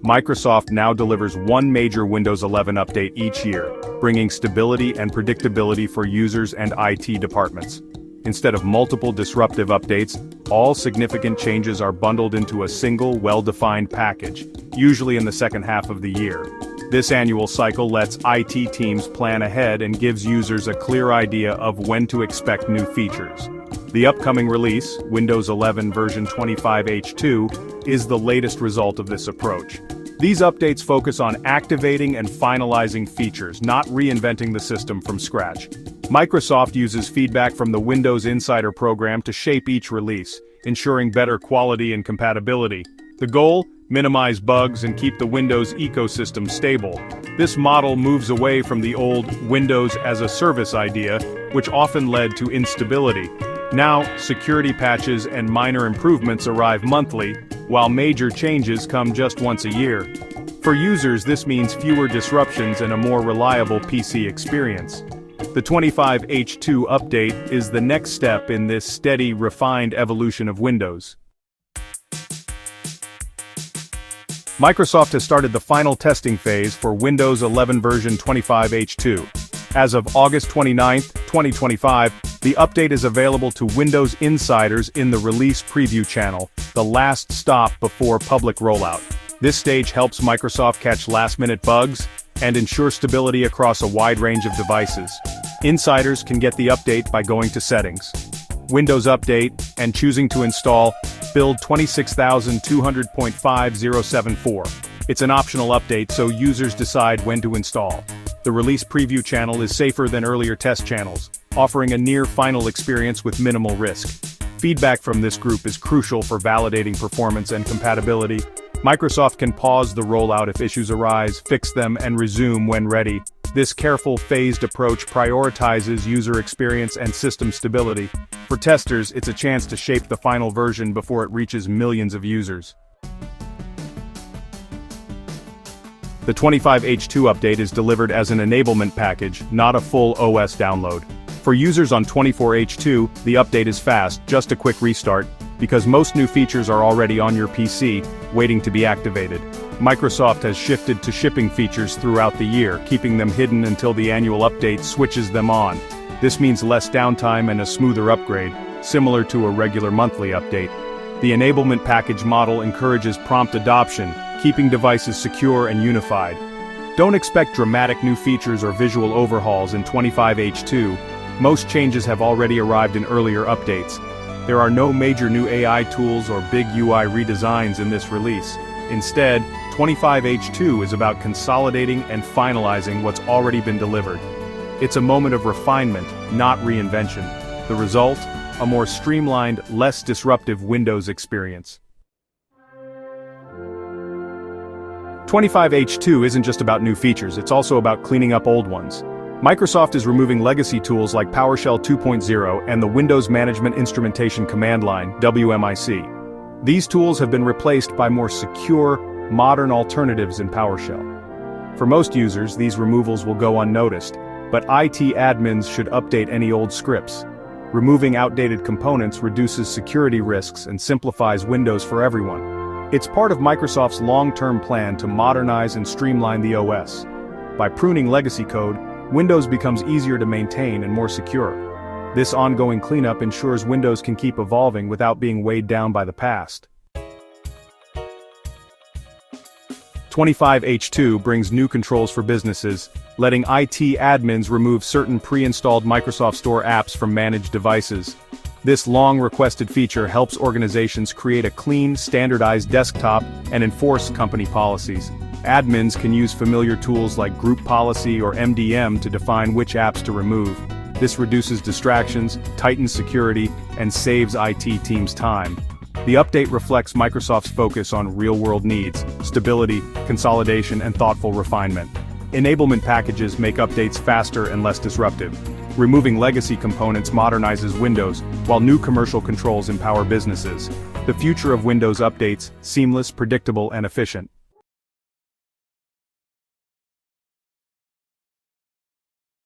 Microsoft now delivers one major Windows 11 update each year, bringing stability and predictability for users and IT departments. Instead of multiple disruptive updates, all significant changes are bundled into a single, well-defined package, usually in the second half of the year. This annual cycle lets IT teams plan ahead and gives users a clear idea of when to expect new features. The upcoming release, Windows 11 version 25H2, is the latest result of this approach. These updates focus on activating and finalizing features, not reinventing the system from scratch. Microsoft uses feedback from the Windows Insider program to shape each release, ensuring better quality and compatibility. The goal? Minimize bugs and keep the Windows ecosystem stable. This model moves away from the old Windows as a service idea, which often led to instability. Now, security patches and minor improvements arrive monthly, while major changes come just once a year. For users, this means fewer disruptions and a more reliable PC experience. The 25H2 update is the next step in this steady, refined evolution of Windows. Microsoft has started the final testing phase for Windows 11 version 25H2. As of August 29, 2025, the update is available to Windows insiders in the release preview channel, the last stop before public rollout. This stage helps Microsoft catch last-minute bugs and ensure stability across a wide range of devices. Insiders can get the update by going to Settings, Windows Update, and choosing to install Build 26200.5074. It's an optional update, so users decide when to install. The release preview channel is safer than earlier test channels, offering a near-final experience with minimal risk. Feedback from this group is crucial for validating performance and compatibility. Microsoft can pause the rollout if issues arise, fix them, and resume when ready. This careful, phased approach prioritizes user experience and system stability. For testers, it's a chance to shape the final version before it reaches millions of users. The 25H2 update is delivered as an enablement package, not a full OS download. For users on 24H2, the update is fast, just a quick restart, because most new features are already on your PC, waiting to be activated. Microsoft has shifted to shipping features throughout the year, keeping them hidden until the annual update switches them on. This means less downtime and a smoother upgrade, similar to a regular monthly update. The enablement package model encourages prompt adoption, keeping devices secure and unified. Don't expect dramatic new features or visual overhauls in 25H2. Most changes have already arrived in earlier updates. There are no major new AI tools or big UI redesigns in this release. Instead, 25H2 is about consolidating and finalizing what's already been delivered. It's a moment of refinement, not reinvention. The result? A more streamlined, less disruptive Windows experience. 25H2 isn't just about new features, it's also about cleaning up old ones. Microsoft is removing legacy tools like PowerShell 2.0 and the Windows Management Instrumentation Command Line, WMIC. These tools have been replaced by more secure, modern alternatives in PowerShell. For most users, these removals will go unnoticed, but IT admins should update any old scripts. Removing outdated components reduces security risks and simplifies Windows for everyone. It's part of Microsoft's long-term plan to modernize and streamline the OS. By pruning legacy code, Windows becomes easier to maintain and more secure. This ongoing cleanup ensures Windows can keep evolving without being weighed down by the past. 25H2 brings new controls for businesses, letting IT admins remove certain pre-installed Microsoft Store apps from managed devices. This long-requested feature helps organizations create a clean, standardized desktop and enforce company policies. Admins can use familiar tools like Group Policy or MDM to define which apps to remove. This reduces distractions, tightens security, and saves IT teams time. The update reflects Microsoft's focus on real-world needs, stability, consolidation, and thoughtful refinement. Enablement packages make updates faster and less disruptive. Removing legacy components modernizes Windows, while new commercial controls empower businesses. The future of Windows updates, seamless, predictable, and efficient.